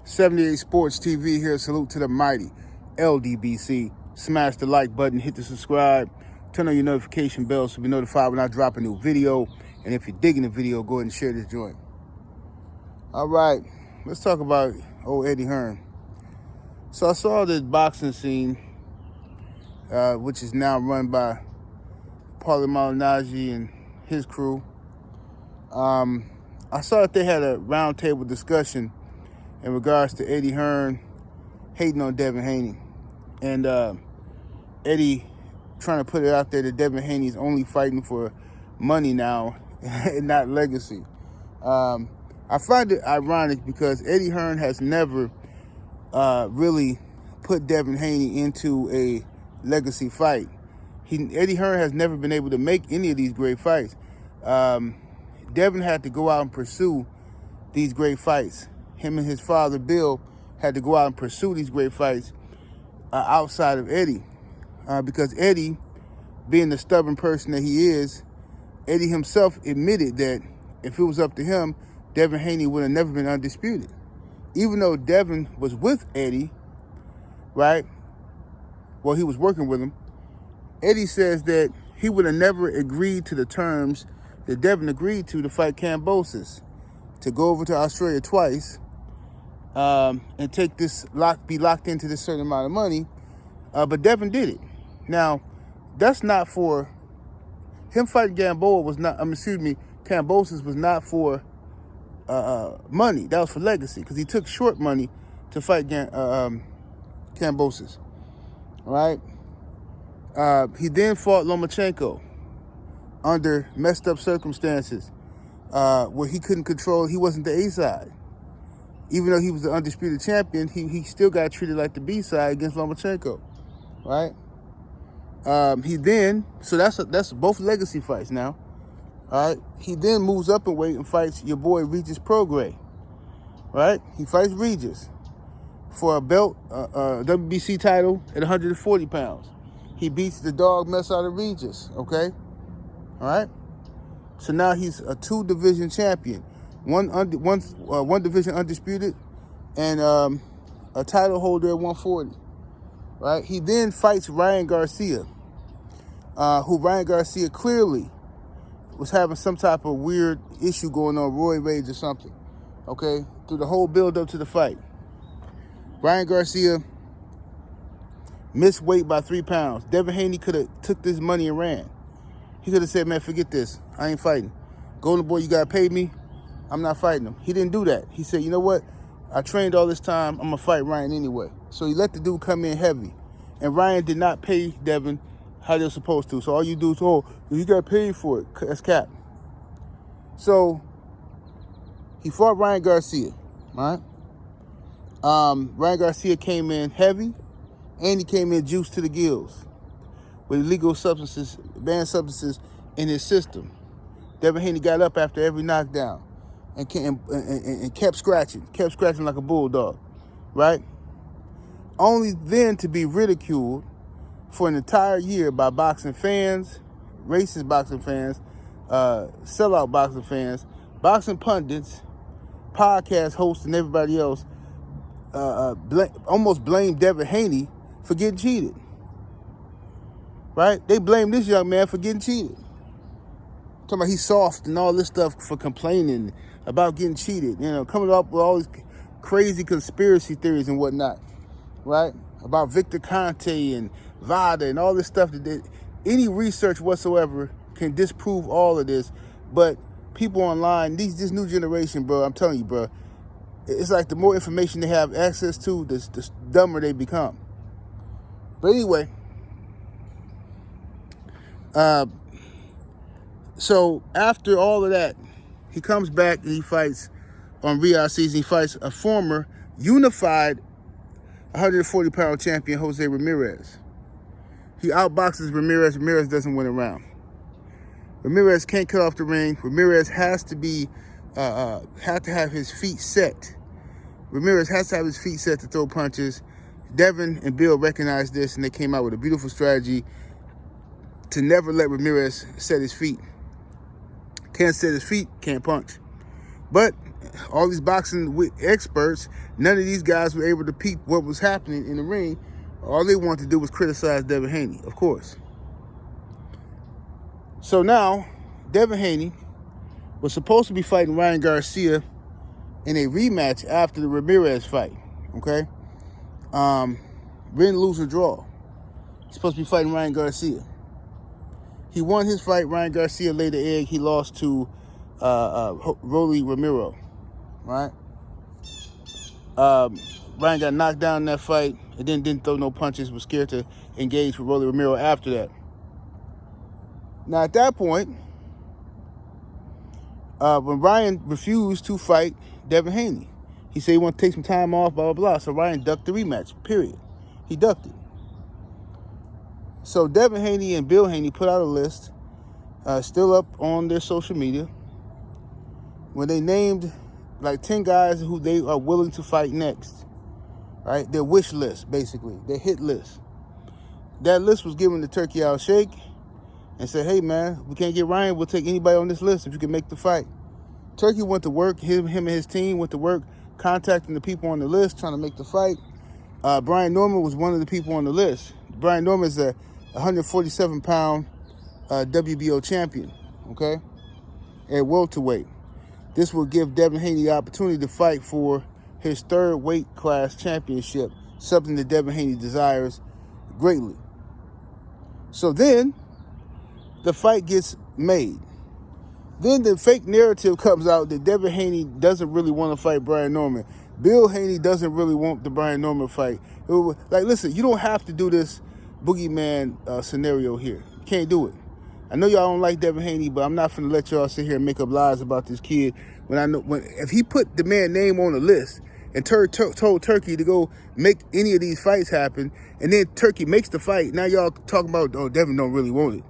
78 Sports TV here. Salute to the mighty LDBC. Smash the like button, hit the subscribe, turn on your notification bell so be notified when I drop a new video. And if you're digging the video, go ahead and share this joint. All right, let's talk about old Eddie Hearn. So I saw this boxing scene, which is now run by Paulie Malignaggi and his crew. I saw that they had a roundtable discussion in regards to Eddie Hearn hating on Devin Haney. And Eddie trying to put it out there that Devin Haney is only fighting for money now and not legacy. I find it ironic because Eddie Hearn has never really put Devin Haney into a legacy fight. Eddie Hearn has never been able to make any of these great fights. Devin had to go out and pursue these great fights. Him and his father, Bill, had to go out and pursue these great fights outside of Eddie. Because Eddie, being the stubborn person that he is, Eddie himself admitted that if it was up to him, Devin Haney would have never been undisputed. Even though Devin was with Eddie, right? Well, he was working with him. Eddie says that he would have never agreed to the terms that Devin agreed to fight Kambosos, to go over to Australia twice, and take this be locked into this certain amount of money. But Devin did it. Now, that's not for him fighting Kambosos was not for money. That was for legacy, because he took short money to fight Kambosos. All right. He then fought Lomachenko under messed up circumstances, where he couldn't control. He wasn't the A side. Even though he was the undisputed champion, he still got treated like the B side against Lomachenko, right? So that's both legacy fights now. All right. He then moves up in weight and fights your boy Regis Prograis, right? He fights Regis for a belt, WBC title at 140 pounds. He beats the dog mess out of Regis, okay? All right? So now he's a 2-division champion. One division undisputed and a title holder at 140, right? He then fights Ryan Garcia, who Ryan Garcia clearly was having some type of weird issue going on, roid rage or something, okay? Through the whole build up to the fight. Ryan Garcia missed weight by 3 pounds. Devin Haney could have took this money and ran. He could have said, man, forget this. I ain't fighting. Golden Boy, you got to pay me. I'm not fighting him. He didn't do that. He said, you know what? I trained all this time. I'm going to fight Ryan anyway. So he let the dude come in heavy. And Ryan did not pay Devin how they're supposed to. So all you do is, oh, you got paid for it. That's cap. So he fought Ryan Garcia, all right? Ryan Garcia came in heavy, and he came in juiced to the gills with illegal substances, banned substances in his system. Devin Haney got up after every knockdown and kept scratching like a bulldog, right? Only then to be ridiculed for an entire year by boxing fans, racist boxing fans, sellout boxing fans, boxing pundits, podcast hosts, and everybody else almost blamed Devin Haney for getting cheated, right? They blame this young man for getting cheated. Talking about he's soft and all this stuff for complaining about getting cheated, coming up with all these crazy conspiracy theories and whatnot, right? About Victor Conte and VADA and all this stuff any research whatsoever can disprove all of this. But people online, this new generation, bro, I'm telling you, bro, it's like the more information they have access to, the dumber they become. But anyway, so after all of that, he comes back and he fights on Riyadh season. He fights a former unified 140-pound champion, Jose Ramirez. He outboxes Ramirez. Ramirez doesn't win a round. Ramirez can't cut off the ring. Ramirez has to have his feet set. Ramirez has to have his feet set to throw punches. Devin and Bill recognized this, and they came out with a beautiful strategy to never let Ramirez set his feet. Can't set his feet, can't punch. But all these boxing experts, none of these guys were able to peep what was happening in the ring. All they wanted to do was criticize Devin Haney, of course. So now, Devin Haney was supposed to be fighting Ryan Garcia in a rematch after the Ramirez fight, okay? Win, lose, or draw. He's supposed to be fighting Ryan Garcia. He won his fight. Ryan Garcia laid the egg. He lost to Rolly Romero, right? Ryan got knocked down in that fight and then didn't throw no punches, was scared to engage with Rolly Romero after that. Now, at that point, when Ryan refused to fight Devin Haney, he said he wanted to take some time off, blah, blah, blah. So Ryan ducked the rematch, period. He ducked it. So Devin Haney and Bill Haney put out a list, still up on their social media, when they named like 10 guys who they are willing to fight next, right? Their wish list, basically, their hit list. That list was given to Turki Al-Sheikh and said, hey, man, we can't get Ryan. We'll take anybody on this list if you can make the fight. Turki went to work. Him and his team went to work contacting the people on the list, trying to make the fight. Brian Norman was one of the people on the list. Brian Norman is a 147-pound WBO champion, okay, at welterweight. This will give Devin Haney the opportunity to fight for his third weight class championship, something that Devin Haney desires greatly. So then the fight gets made. Then the fake narrative comes out that Devin Haney doesn't really want to fight Brian Norman. Bill Haney doesn't really want the Brian Norman fight. Like, listen, you don't have to do this boogeyman scenario here. You can't do it. I know y'all don't like Devin Haney, but I'm not finna let y'all sit here and make up lies about this kid. If he put the man's name on the list and told Turki to go make any of these fights happen, and then Turki makes the fight, now y'all talking about, oh, Devin don't really want it.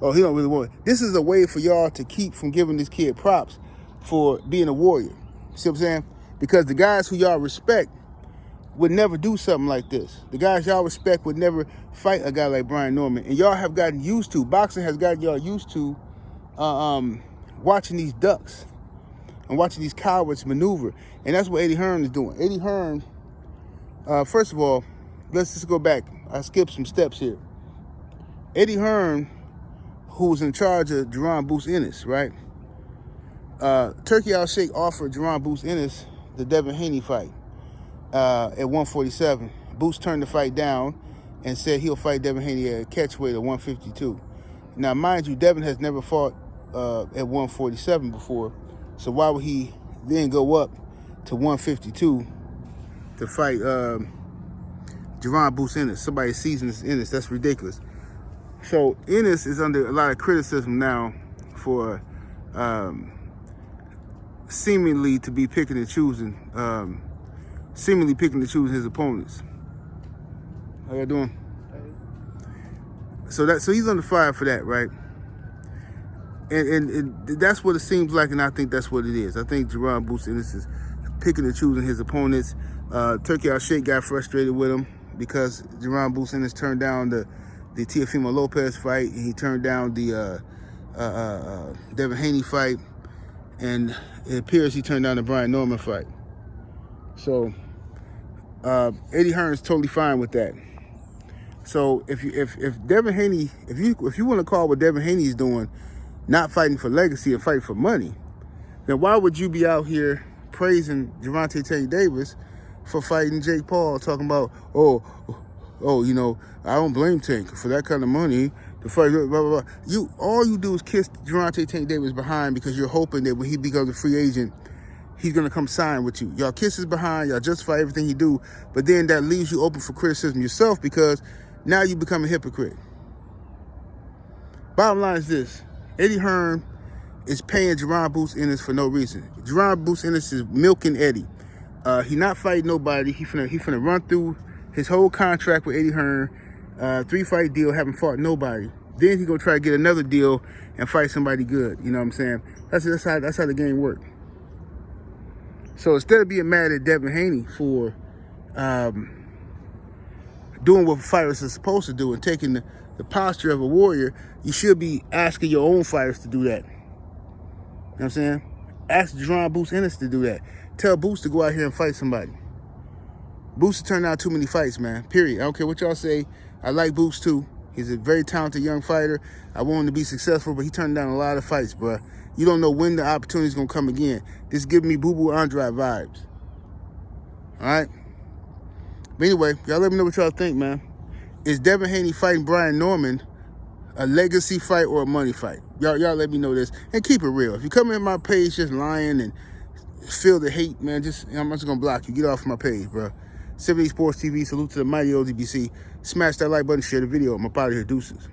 Oh, he don't really want it. This is a way for y'all to keep from giving this kid props for being a warrior. See what I'm saying? Because the guys who y'all respect would never do something like this. The guys y'all respect would never fight a guy like Brian Norman. And y'all have gotten used to, boxing has gotten y'all used to watching these ducks and watching these cowards maneuver. And that's what Eddie Hearn is doing. Eddie Hearn, first of all, let's just go back. I skipped some steps here. Eddie Hearn, who was in charge of Jerron Boots Ennis, right? Turki Al-Sheikh offered Jerron Boots Ennis the Devin Haney fight at 147. Boots turned the fight down and said he'll fight Devin Haney at catchweight at 152. Now, mind you, Devin has never fought at 147 before, so why would he then go up to 152 to fight Jerron Boots Ennis? Somebody seasoned Ennis. That's ridiculous. So Ennis is under a lot of criticism now for seemingly to be picking and choosing his opponents. How y'all doing? So he's under fire for that, right? And that's what it seems like, and I think that's what it is. I think Jerron Boots Ennis is picking and choosing his opponents. Turki Al-Sheikh got frustrated with him because Jerron Boots Ennis turned down the Teofimo Lopez fight, and he turned down the Devin Haney fight, and it appears he turned down the Brian Norman fight. So Eddie Hearn is totally fine with that. So if Devin Haney, if you want to call what Devin Haney is doing, not fighting for legacy and fighting for money, then why would you be out here praising Gervonta Tank Davis for fighting Jake Paul, talking about, oh, you know, I don't blame Tank for that kind of money to fight, blah, blah, blah. All you do is kiss Gervonta Tank Davis behind because you're hoping that when he becomes a free agent, he's going to come sign with you. Y'all kiss his behind, y'all justify everything he do, but then that leaves you open for criticism yourself because now you become a hypocrite. Bottom line is this. Eddie Hearn is paying Jerron Boots Ennis for no reason. Jerron Boots Ennis is milking Eddie. He not fighting nobody. He finna run through his whole contract with Eddie Hearn, 3-fight deal, haven't fought nobody. Then he gonna try to get another deal and fight somebody good. You know what I'm saying? That's how the game works. So instead of being mad at Devin Haney for doing what fighters are supposed to do and taking the posture of a warrior, you should be asking your own fighters to do that. You know what I'm saying? Ask Jerron Boots Ennis to do that. Tell Boots to go out here and fight somebody. Boots turned down too many fights, man. Period. I don't care what y'all say. I like Boots too. He's a very talented young fighter. I want him to be successful, but he turned down a lot of fights, bro. You don't know when the opportunity's gonna come again. This giving me Boo Boo Andrade vibes. All right. But anyway, y'all let me know what y'all think, man. Is Devin Haney fighting Brian Norman a legacy fight or a money fight? Y'all let me know this. And keep it real. If you come in my page just lying and feel the hate, man, I'm just going to block you. Get off my page, bro. 70 Sports TV. Salute to the mighty ODBC. Smash that like button. Share the video. I'm up out of here. Deuces.